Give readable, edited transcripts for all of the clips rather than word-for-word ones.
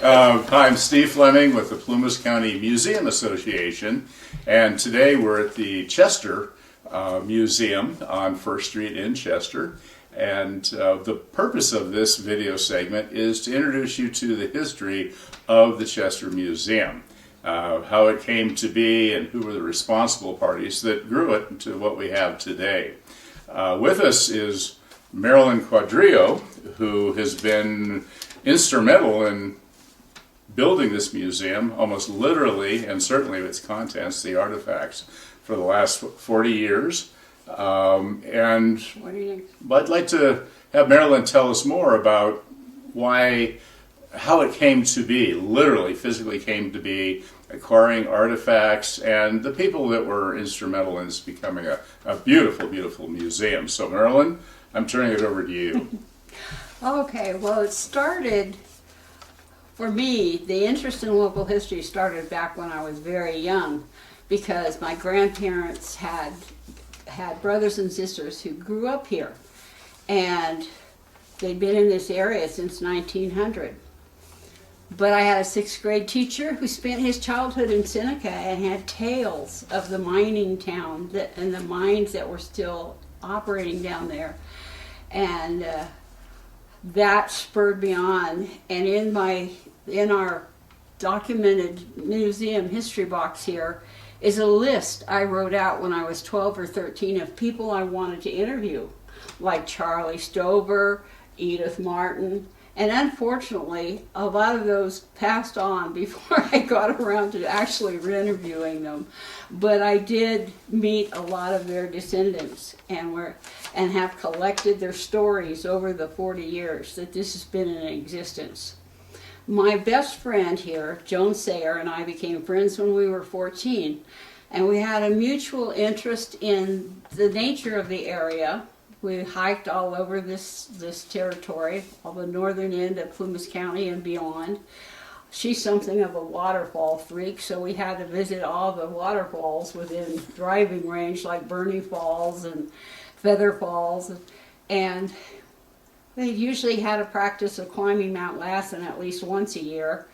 I'm Steve Fleming with the Plumas County Museum Association, and today we're at the Chester Museum on First Street in Chester. And the purpose of this video segment is to introduce you to the history of the Chester Museum, how it came to be and who were the responsible parties that grew it into what we have today. With us is Marilyn Quadrion, who has been instrumental in building this museum, almost literally, and certainly its contents, the artifacts, for the last 40 years. And I'd like to have Marilyn tell us more about how it came to be, literally, physically came to be, acquiring artifacts, and the people that were instrumental in this becoming a beautiful, beautiful museum. So Marilyn, I'm turning it over to you. Okay, well, it started, for me, the interest in local history started back when I was very young, because my grandparents had brothers and sisters who grew up here, and they'd been in this area since 1900. But I had a 6th grade teacher who spent his childhood in Seneca and had tales of the mining town and the mines that were still operating down there. And that spurred me on. And in our documented museum history box here is a list I wrote out when I was 12 or 13 of people I wanted to interview, like Charlie Stover, Edith Martin. And unfortunately, a lot of those passed on before I got around to actually interviewing them. But I did meet a lot of their descendants and have collected their stories over the 40 years that this has been in existence. My best friend here, Joan Sayer, and I became friends when we were 14. And we had a mutual interest in the nature of the area. We hiked all over this territory, all the northern end of Plumas County and beyond. She's something of a waterfall freak, so we had to visit all the waterfalls within driving range, like Burney Falls and Feather Falls. And they usually had a practice of climbing Mount Lassen at least once a year.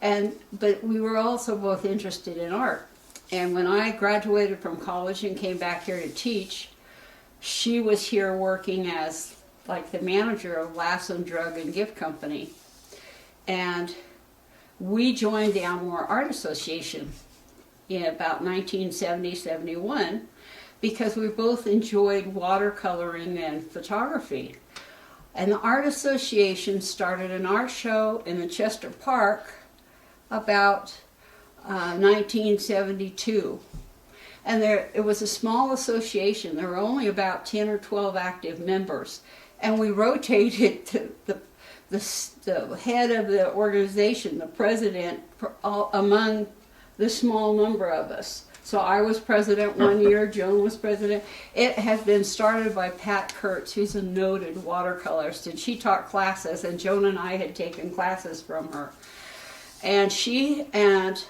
But we were also both interested in art. And when I graduated from college and came back here to teach, she was here working as like the manager of Lassen Drug and Gift Company. And we joined the Almore Art Association in about 1970-71 because we both enjoyed watercoloring and photography. And the Art Association started an art show in the Chester Park about 1972. And it was a small association. There were only about 10 or 12 active members. And we rotated the head of the organization, the president, among the small number of us. So I was president one year, Joan was president. It has been started by Pat Kurtz, who's a noted watercolorist, and she taught classes, and Joan and I had taken classes from her. And she and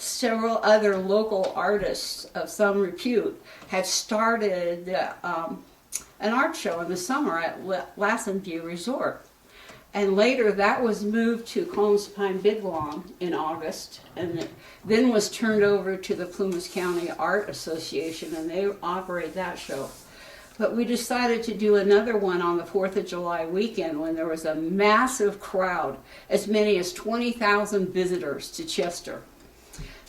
several other local artists of some repute had started an art show in the summer at Lassen View Resort. And later that was moved to Colmspine Bidwalm in August, and then was turned over to the Plumas County Art Association, and they operate that show. But we decided to do another one on the 4th of July weekend when there was a massive crowd, as many as 20,000 visitors to Chester.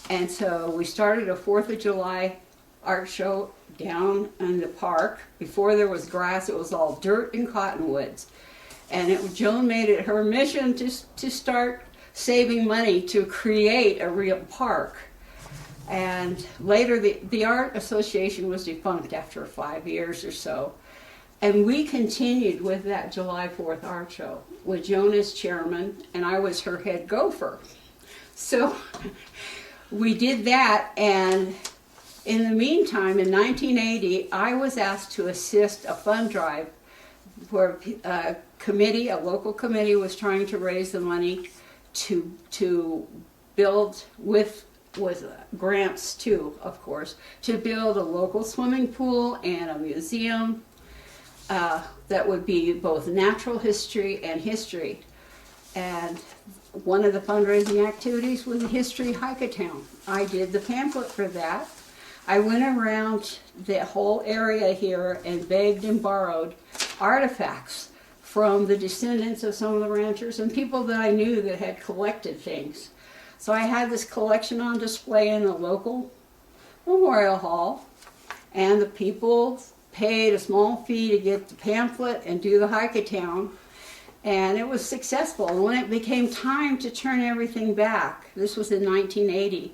And so we started a 4th of July art show down in the park. Before there was grass, it was all dirt and cottonwoods. And Joan made it her mission to start saving money to create a real park. And later the Art Association was defunct after 5 years or so. And we continued with that July 4th art show with Joan as chairman, and I was her head gopher. So we did that, and in the meantime, in 1980, I was asked to assist a fund drive where a local committee was trying to raise the money to build, with grants too, of course, to build a local swimming pool and a museum that would be both natural history and history. And one of the fundraising activities was the History Hike-a-Town. I did the pamphlet for that. I went around the whole area here and begged and borrowed artifacts from the descendants of some of the ranchers and people that I knew that had collected things. So I had this collection on display in the local memorial hall, and the people paid a small fee to get the pamphlet and do the hike-a-town, and it was successful. And when it became time to turn everything back, this was in 1980,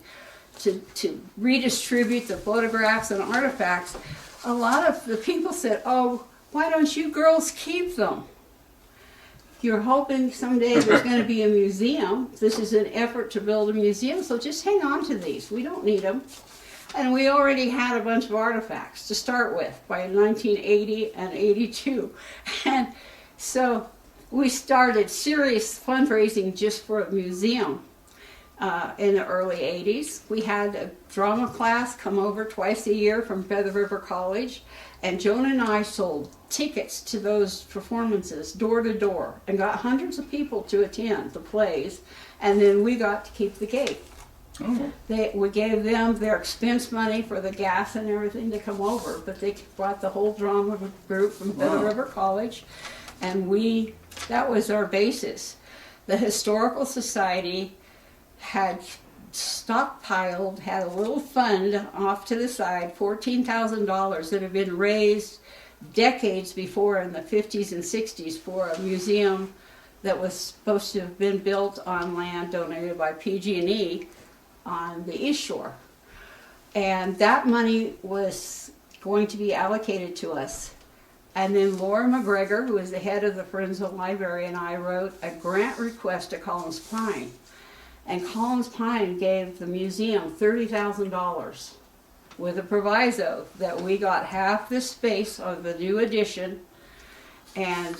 to redistribute the photographs and artifacts, a lot of the people said, "Oh, why don't you girls keep them? You're hoping someday there's going to be a museum. This is an effort to build a museum, so just hang on to these. We don't need them." And we already had a bunch of artifacts to start with by 1980 and 82. And so we started serious fundraising just for a museum in the early 80s. We had a drama class come over twice a year from Feather River College, and Joan and I sold tickets to those performances door to door and got hundreds of people to attend the plays, and then we got to keep the gate. Oh. We gave them their expense money for the gas and everything to come over, but they brought the whole drama group from Feather Wow. River College, and that was our basis. The Historical Society had stockpiled, had a little fund off to the side, $14,000 that had been raised decades before in the 50s and 60s for a museum that was supposed to have been built on land donated by PG&E on the East Shore. And that money was going to be allocated to us. And then Laura McGregor, who is the head of the Forensic Library, and I wrote a grant request to Collins Pine. And Collins Pine gave the museum $30,000 with a proviso that we got half the space of the new addition and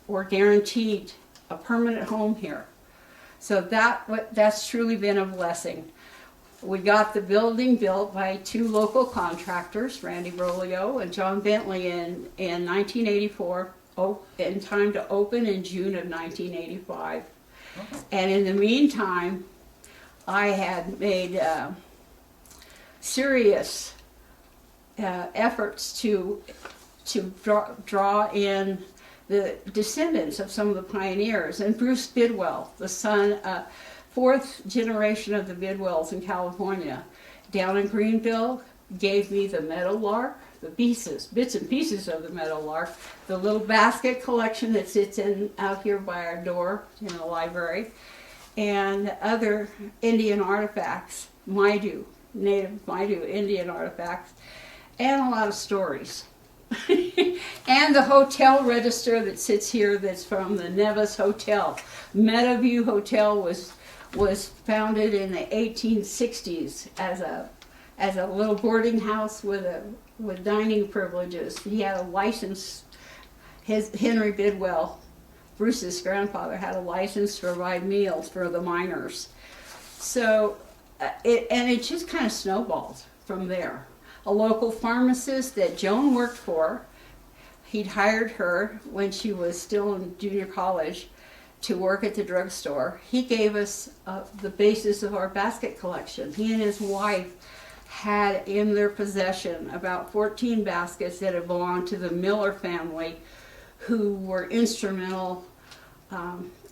were guaranteed a permanent home here. So that's truly been a blessing. We got the building built by two local contractors, Randy Rolio and John Bentley, in 1984, in time to open in June of 1985. And in the meantime, I had made serious efforts to draw in the descendants of some of the pioneers. And Bruce Bidwell, the son, fourth generation of the Bidwells in California, down in Greenville, gave me the meadowlark, the bits and pieces of the meadowlark, the little basket collection that sits out here by our door in the library, and other Indian artifacts, native Maidu Indian artifacts, and a lot of stories. And the hotel register that sits here, that's from the Nevis Hotel. Meadowview Hotel was founded in the 1860s as a little boarding house with dining privileges. He had a license. Henry Bidwell, Bruce's grandfather, had a license to provide meals for the miners. So it just kind of snowballed from there. A local pharmacist that Joan worked for, he'd hired her when she was still in junior college to work at the drugstore. He gave us the basis of our basket collection. He and his wife had in their possession about 14 baskets that had belonged to the Miller family, who were instrumental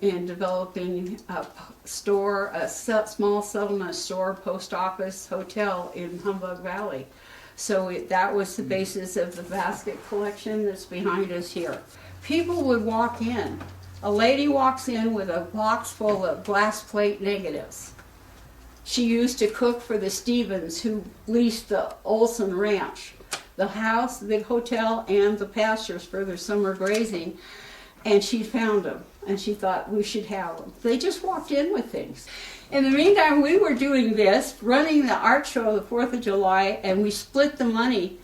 in developing a small settlement store, post office, hotel in Humbug Valley. So that was the basis of the basket collection that's behind us here. People would walk in. A lady walks in with a box full of glass plate negatives. She used to cook for the Stevens, who leased the Olson Ranch, the house, the hotel, and the pastures for their summer grazing. And she found them, and she thought we should have them. They just walked in with things. In the meantime, we were doing this, running the art show the 4th of July, and we split the money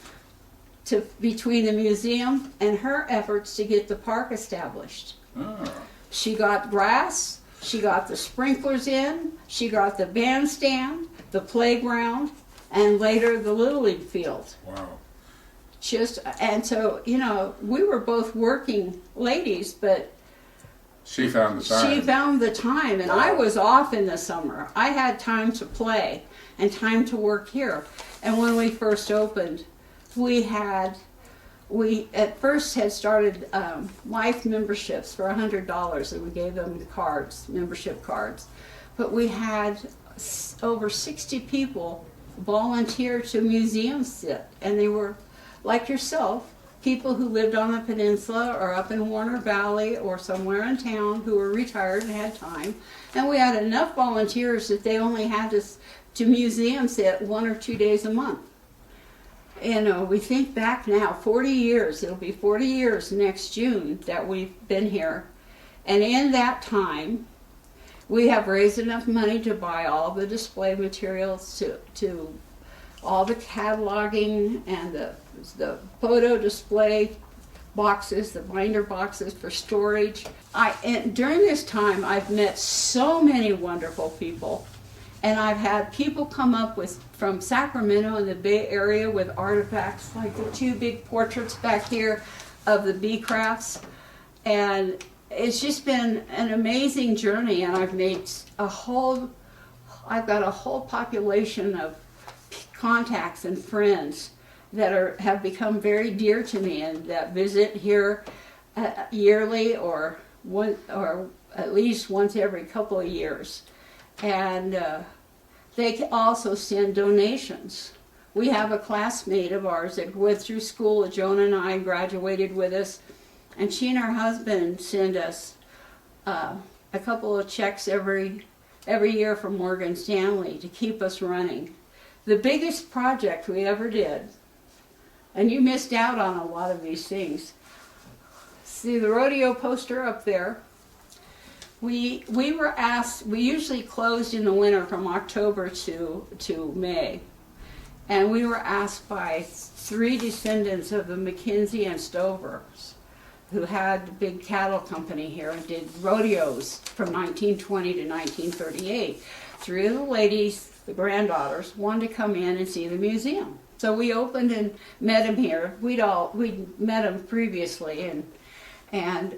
between the museum and her efforts to get the park established. Oh. She got grass, she got the sprinklers in, she got the bandstand, the playground, and later the Little League field. Wow. And so, we were both working ladies, but She found the time. She found the time, and I was off in the summer. I had time to play and time to work here. And when we first opened, we at first had started life memberships for $100, and we gave them cards, membership cards. But we had over 60 people volunteer to museum sit, and they were like yourself, people who lived on the peninsula or up in Warner Valley or somewhere in town who were retired and had time. And we had enough volunteers that they only had to museum sit 1 or 2 days a month. We think back now, 40 years, it'll be 40 years next June that we've been here. And in that time, we have raised enough money to buy all the display materials, to all the cataloging and the photo display boxes, the binder boxes for storage. And during this time, I've met so many wonderful people. And I've had people come up from Sacramento and the Bay Area with artifacts, like the 2 big portraits back here of the bee crafts. And it's just been an amazing journey, and I've got a whole population of contacts and friends that have become very dear to me and that visit here yearly or at least once every couple of years. And they also send donations. We have a classmate of ours that went through school, Joan and I, graduated with us, and she and her husband send us a couple of checks every year from Morgan Stanley to keep us running. The biggest project we ever did, and you missed out on a lot of these things. See the rodeo poster up there? We were asked, we usually closed in the winter from October to May. And we were asked by 3 descendants of the McKinsey and Stovers, who had a big cattle company here and did rodeos from 1920 to 1938. 3 of the ladies, the granddaughters, wanted to come in and see the museum. So we opened and met them here. We'd met them previously, and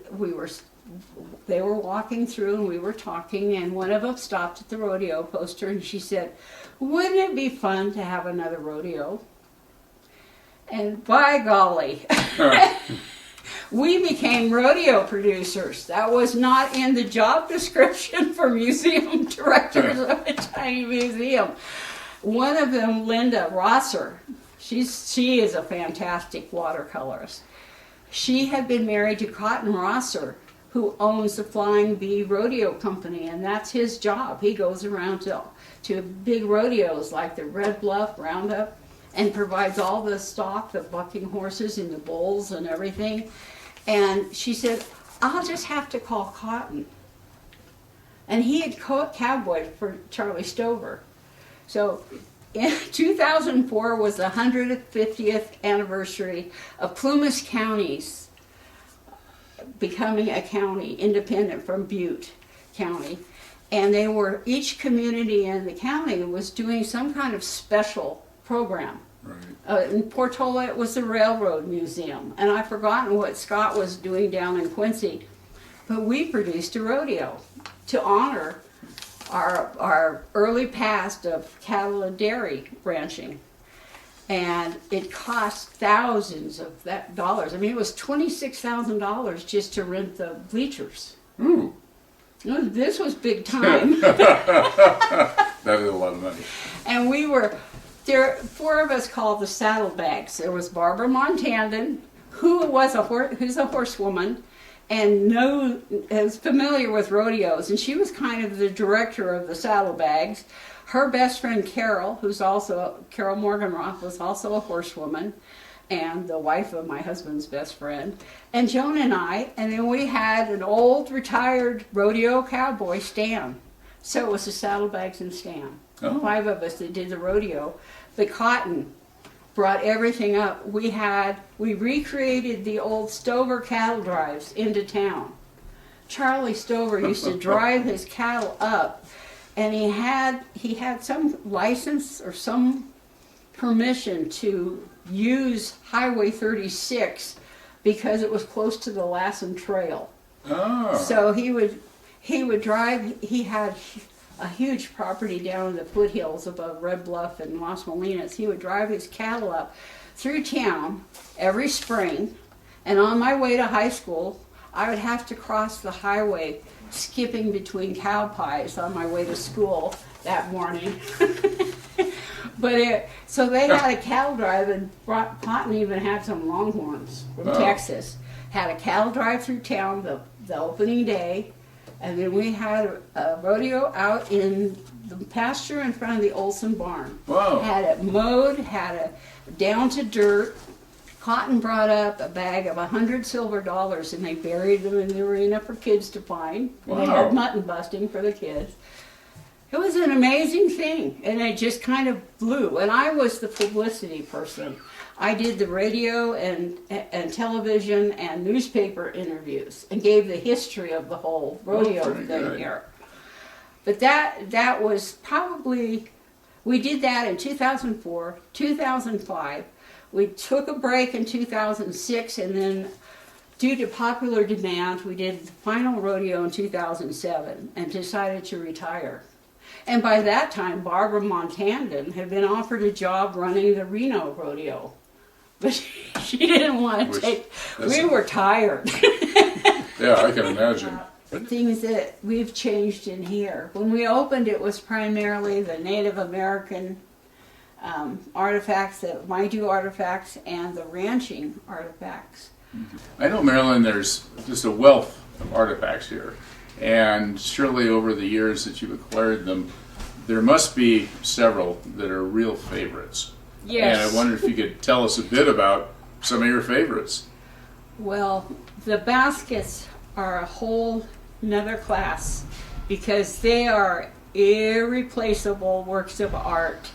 they were walking through and we were talking, and one of them stopped at the rodeo poster and she said, "Wouldn't it be fun to have another rodeo?" And by golly, we became rodeo producers. That was not in the job description for museum directors of a tiny museum. One of them, Linda Rosser, she is a fantastic watercolorist. She had been married to Cotton Rosser, who owns the Flying Bee Rodeo Company, and that's his job. He goes around to big rodeos like the Red Bluff Roundup and provides all the stock, the bucking horses and the bulls and everything. And she said, "I'll just have to call Cotton." And he had cowboyed for Charlie Stover. So in 2004 was the 150th anniversary of Plumas County's becoming a county, independent from Butte County. And each community in the county was doing some kind of special program. Right. In Portola, it was the Railroad Museum. And I've forgotten what Scott was doing down in Quincy. But we produced a rodeo to honor our early past of cattle and dairy ranching. And it cost thousands of dollars. I mean, it was $26,000 just to rent the bleachers. Ooh. This was big time. That is a lot of money. And there 4 of us called the Saddlebags. There was Barbara Montandon, who's a horsewoman, and is familiar with rodeos, and she was kind of the director of the Saddlebags. Her best friend Carol, Carol Morganroth, was also a horsewoman and the wife of my husband's best friend, and Joan and I, and then we had an old retired rodeo cowboy, Stan. So it was the Saddlebags and Stan. Oh. 5 of us that did the rodeo. But Cotton brought everything up. We recreated the old Stover cattle drives into town. Charlie Stover used to drive his cattle up, and he had some license or some permission to use Highway 36 because it was close to the Lassen Trail. Oh. So he would drive. He had a huge property down in the foothills above Red Bluff and Las Molinas. He would drive his cattle up through town every spring, and on my way to high school, I would have to cross the highway, skipping between cow pies on my way to school that morning. So they had a cattle drive, and Cotton even had some Longhorns from Texas. Had a cattle drive through town the opening day, and then we had a rodeo out in the pasture in front of the Olson barn. Wow. Had it mowed, had it down to dirt. Cotton brought up a bag of $100 silver, and they buried them in the arena for kids to find. Wow. They had mutton busting for the kids. It was an amazing thing, and it just kind of blew. And I was the publicity person. I did the radio and television and newspaper interviews and gave the history of the whole rodeo thing here. But that was probably, we did that in 2004, 2005. We took a break in 2006, and then due to popular demand, we did the final rodeo in 2007 and decided to retire. And by that time, Barbara Montandon had been offered a job running the Reno rodeo. But she didn't want to take, we were tired. Yeah, I can imagine. Things that we've changed in here. When we opened, it was primarily the Native American artifacts, the Maidu artifacts, and the ranching artifacts. I know, Marilyn, there's just a wealth of artifacts here. And surely over the years that you've acquired them, there must be several that are real favorites. Yes. And I wonder if you could tell us a bit about some of your favorites. Well, the baskets are a whole nother class because they are irreplaceable works of art.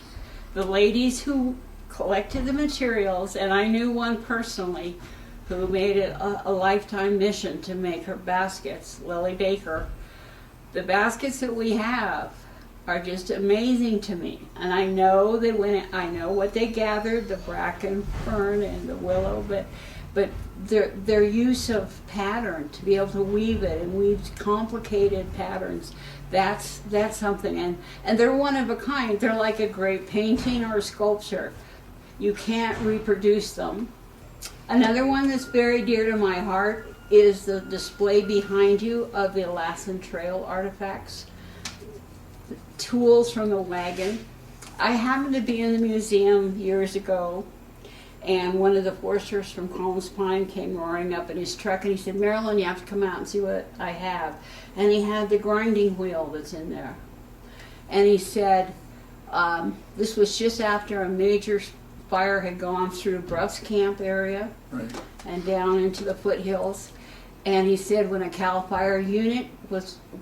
The ladies who collected the materials, and I knew one personally who made it a lifetime mission to make her baskets, Lily Baker. The baskets that we have are just amazing to me, and I know that I know what they gathered, the bracken fern and the willow, but their use of pattern, to be able to weave it and weave complicated patterns, that's something, and they're one of a kind. They're like a great painting or a sculpture. You can't reproduce them. Another one that's very dear to my heart is the display behind you of the Alaskan Trail artifacts. Tools from the wagon. I happened to be in the museum years ago, and one of the foresters from Collins Pine came roaring up in his truck, and he said, "Marilyn, you have to come out and see what I have." And he had the grinding wheel that's in there. And he said, this was just after a major fire had gone through Bruff's Camp area and down into the foothills. And he said when a CAL FIRE unit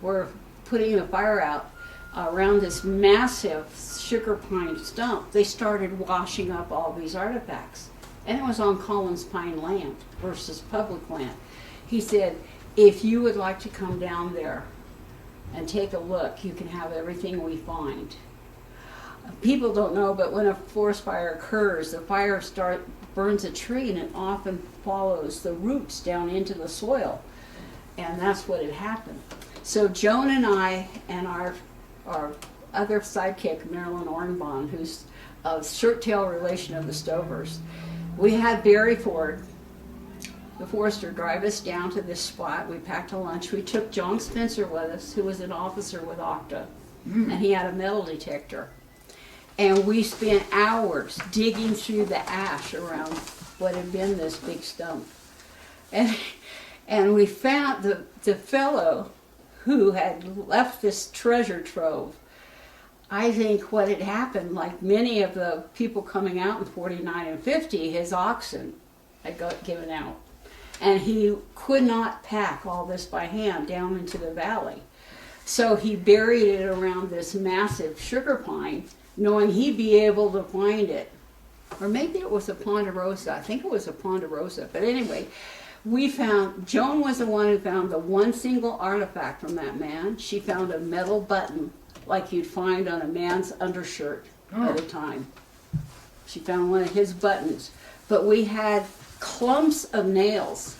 were putting the fire out around this massive sugar pine stump, they started washing up all these artifacts. And it was on Collins Pine land versus public land. He said, if you would like to come down there and take a look, you can have everything we find. People don't know, but when a forest fire occurs, the fire burns a tree, and it often follows the roots down into the soil. And that's what had happened. So Joan and I and our other sidekick, Marilyn Ornbon, who's a shirt-tail relation of the Stovers, we had Barry Ford, the forester, drive us down to this spot. We packed a lunch. We took John Spencer with us, who was an officer with Octa, and he had a metal detector. And we spent hours digging through the ash around what had been this big stump. And we found the fellow who had left this treasure trove. I think what had happened, like many of the people coming out in 49 and 50, his oxen had got given out. And he could not pack all this by hand down into the valley. So he buried it around this massive sugar pine, knowing he'd be able to find it. Or maybe it was a ponderosa. I think it was a ponderosa. But anyway, Joan was the one who found the one single artifact from that man. She found a metal button like you'd find on a man's undershirt at a time. She found one of his buttons. But we had clumps of nails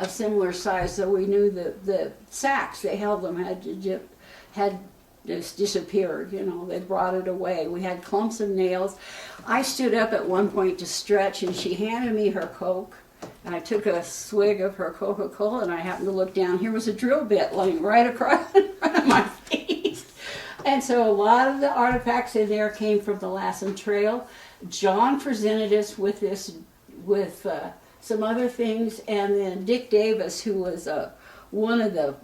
of similar size, so we knew that the sacks that held them had just disappeared. You know, they brought it away. We had clumps of nails. I stood up at one point to stretch, and she handed me her Coke. And I took a swig of her Coca-Cola, and I happened to look down. Here was a drill bit laying right across in front of my face. And so a lot of the artifacts in there came from the Lassen Trail. John presented us with this, with some other things, and then Dick Davis, who was one of the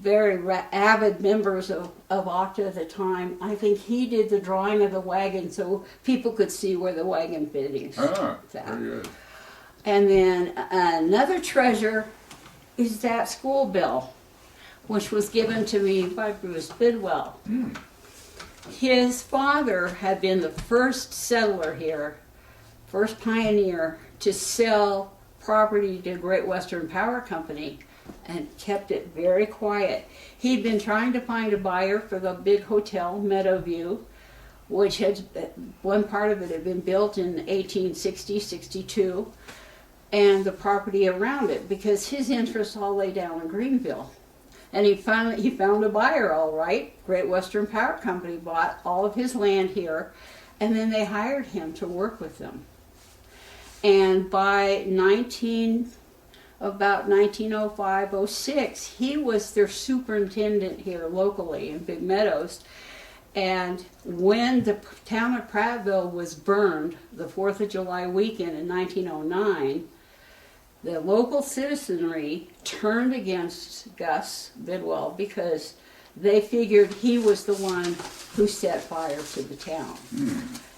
very avid members of OCTA at the time, I think he did the drawing of the wagon so people could see where the wagon fittings Ah, sat. very good. And then another treasure is that school bell, which was given to me by Bruce Bidwell. His father had been the first settler here, first pioneer to sell property to Great Western Power Company, and kept it very quiet. He'd been trying to find a buyer for the big hotel, Meadowview, which had, one part of it had been built in 1860-62, and the property around it, because his interests all lay down in Greenville. And he found a buyer, all right. Great Western Power Company bought all of his land here, and then they hired him to work with them. And by about 1905-06, he was their superintendent here locally in Big Meadows. And when the town of Prattville was burned, the 4th of July weekend in 1909, the local citizenry turned against Gus Bidwell because they figured he was the one who set fire to the town.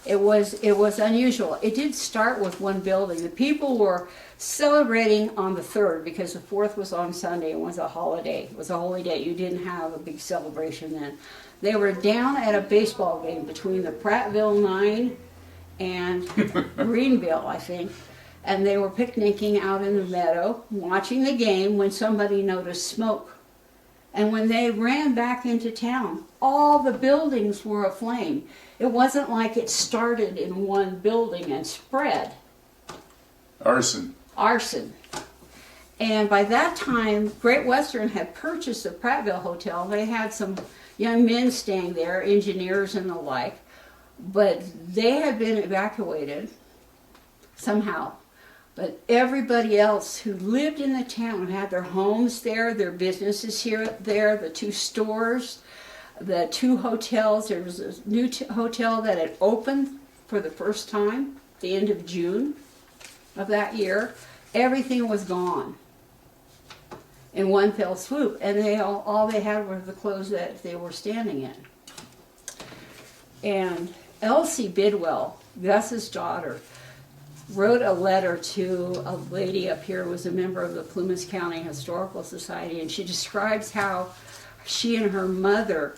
It was unusual. It did start with one building. The people were celebrating on the 3rd because the 4th was on Sunday. It was a holiday. It was a holy day. You didn't have a big celebration then. They were down at a baseball game between the Prattville 9 and Greenville, I think. And they were picnicking out in the meadow, watching the game, when somebody noticed smoke. And when they ran back into town, all the buildings were aflame. It wasn't like it started in one building and spread. Arson. And by that time, Great Western had purchased the Prattville Hotel. They had some young men staying there, engineers and the like, but they had been evacuated somehow. But everybody else who lived in the town had their homes there, their businesses there, the 2 stores, the 2 hotels. There was a new hotel that had opened for the first time, the end of June of that year. Everything was gone in one fell swoop, and all they had were the clothes that they were standing in. And Elsie Bidwell, Gus's daughter, wrote a letter to a lady up here who was a member of the Plumas County Historical Society, and she describes how she and her mother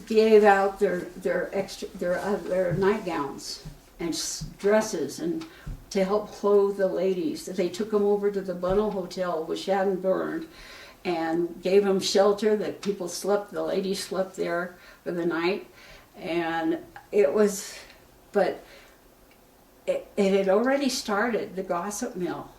gave out their nightgowns and dresses and to help clothe the ladies. They took them over to the Bunnell Hotel, which hadn't burned, and gave them shelter. That people slept, the ladies slept there for the night, and it was, but it had already started, the gossip mill.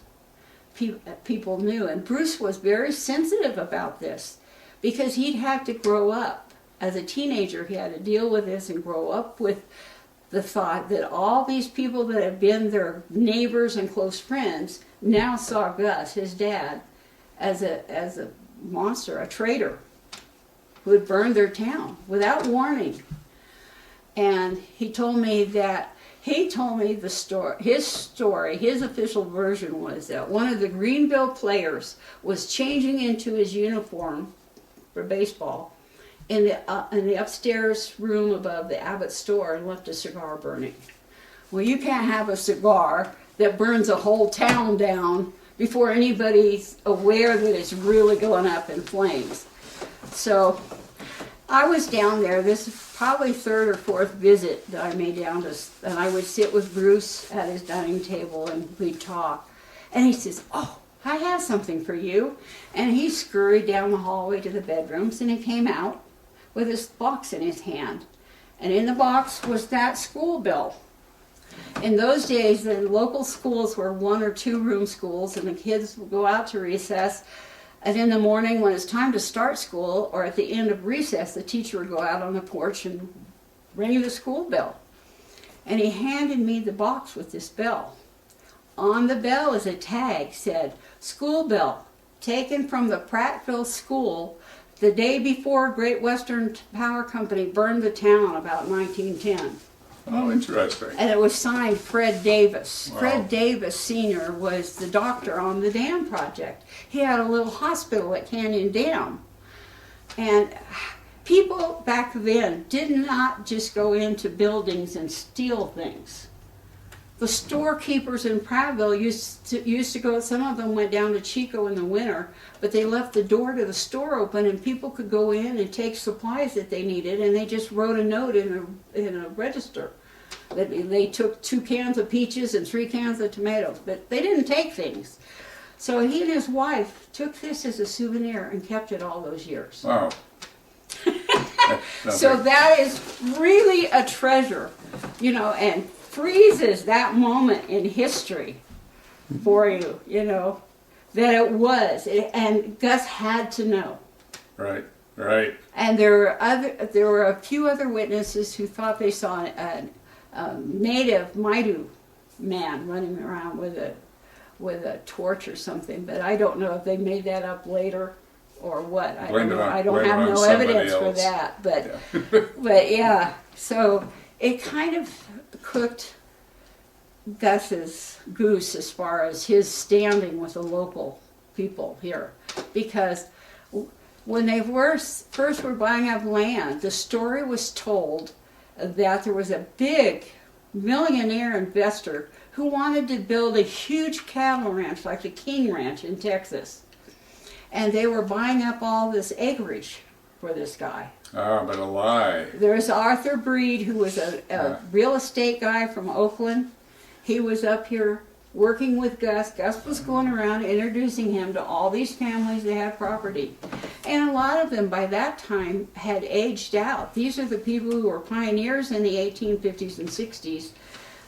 People knew, and Bruce was very sensitive about this because he'd had to grow up. As a teenager, he had to deal with this and grow up with the thought that all these people that had been their neighbors and close friends now saw Gus, his dad, as a monster, a traitor who had burned their town without warning. And he told me the story, his official version was that one of the Greenville players was changing into his uniform for baseball in the upstairs room above the Abbott store and left a cigar burning. Well, you can't have a cigar that burns a whole town down before anybody's aware that it's really going up in flames. So I was down there. This is probably 3rd or 4th visit that I made down to, and I would sit with Bruce at his dining table and we'd talk. And he says, "Oh, I have something for you." And he scurried down the hallway to the bedrooms, and he came out with his box in his hand. And in the box was that school bell. In those days, the local schools were 1 or 2 room schools, and the kids would go out to recess. And in the morning, when it's time to start school, or at the end of recess, the teacher would go out on the porch and ring the school bell. And he handed me the box with this bell. On the bell is a tag, said, "School bell, taken from the Prattville School the day before Great Western Power Company burned the town about 1910. Oh, interesting. And it was signed Fred Davis. Wow. Fred Davis Sr. was the doctor on the dam project. He had a little hospital at Canyon Dam. And people back then did not just go into buildings and steal things. The storekeepers in Prattville used to go, some of them went down to Chico in the winter, but they left the door to the store open and people could go in and take supplies that they needed, and they just wrote a note in a register that they took 2 cans of peaches and 3 cans of tomatoes, but they didn't take things. So he and his wife took this as a souvenir and kept it all those years. Wow. So that is really a treasure, and freezes that moment in history for you, that it was, and Gus had to know. Right, right. And there were a few other witnesses who thought they saw a native Maidu man running around with a torch or something, but I don't know if they made that up later or what. I don't know. I don't have no evidence for that, but but yeah. So it kind of cooked Gus's goose as far as his standing with the local people here, because when they first were buying up land, the story was told that there was a big millionaire investor who wanted to build a huge cattle ranch like the King Ranch in Texas, and they were buying up all this acreage for this guy. Ah, but a lie. There's Arthur Breed, who was a real estate guy from Oakland. He was up here working with Gus. Gus was going around introducing him to all these families that had property. And a lot of them by that time had aged out. These are the people who were pioneers in the 1850s and 60s.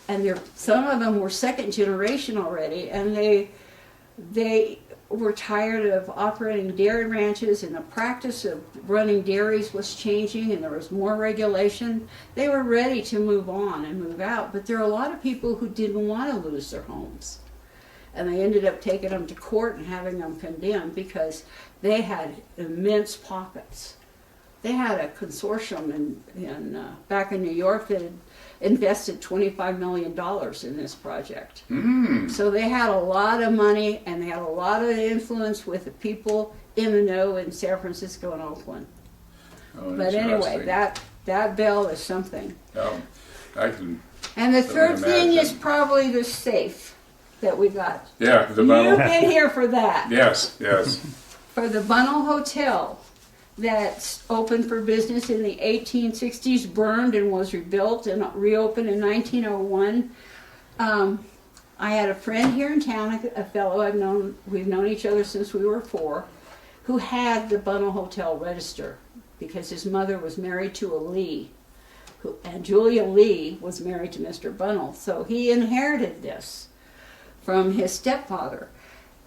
And some of them were second generation already. And they were tired of operating dairy ranches, and the practice of running dairies was changing, and there was more regulation. They were ready to move on and move out, but there are a lot of people who didn't want to lose their homes, and they ended up taking them to court and having them condemned because they had immense pockets. They had a consortium back in New York that had invested $25 million in this project. So they had a lot of money, and they had a lot of influence with the people in the know in San Francisco and Oakland. Oh, But anyway, interesting. that bell is something. I can. And the third thing is imagine. probably the safe that we got. Yeah, the You've Bunnell. been here for that. Yes, yes. For the Bunnell Hotel that's opened for business in the 1860s, burned and was rebuilt and reopened in 1901. I had a friend here in town, a fellow we've known each other since we were 4, who had the Bunnell Hotel register because his mother was married to a Lee, and Julia Lee was married to Mr. Bunnell. So he inherited this from his stepfather.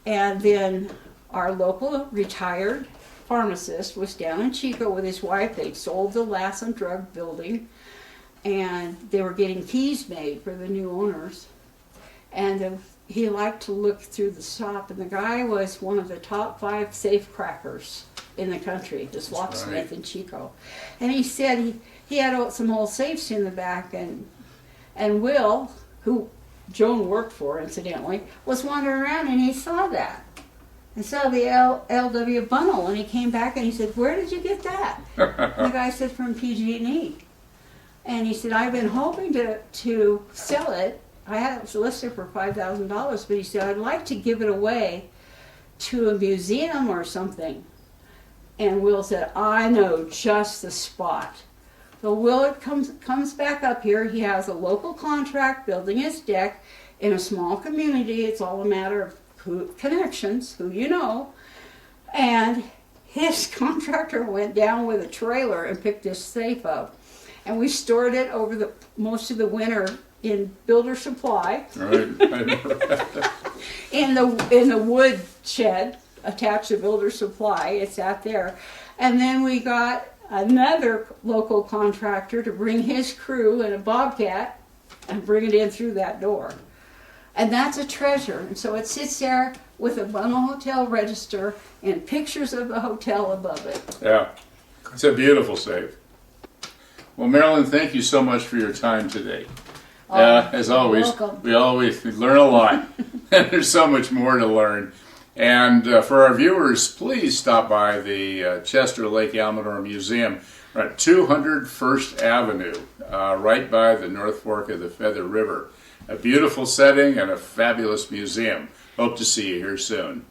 And then our local retired pharmacist was down in Chico with his wife. They'd sold the Lassen Drug Building, and they were getting keys made for the new owners. And he liked to look through the shop, and the guy was one of the top 5 safe crackers in the country, this locksmith in Chico. And he said he had some old safes in the back, and Will, who Joan worked for incidentally, was wandering around, and he saw that. And saw the L.W. Bunnell, and he came back and he said, "Where did you get that?" And the guy said, "From PG&E." And he said, "I've been hoping to sell it. I had it listed for $5,000, but he said, I'd like to give it away to a museum or something." And Will said, "I know just the spot." So Will comes back up here. He has a local contract building his deck in a small community. It's all a matter of connections, who you know, and his contractor went down with a trailer and picked this safe up, and we stored it over most of the winter in Builder Supply Right. in the wood shed attached to Builder Supply. It's out there. And then we got another local contractor to bring his crew in a Bobcat and bring it in through that door. And that's a treasure. And so it sits there with a Bundle Hotel register and pictures of the hotel above it. Yeah, it's a beautiful safe. Well, Marilyn, thank you so much for your time today. As always, welcome. we learn a lot, and there's so much more to learn. And for our viewers, please stop by the Chester Lake Almador Museum at 200 First Avenue, right by the North Fork of the Feather River. A beautiful setting and a fabulous museum. Hope to see you here soon.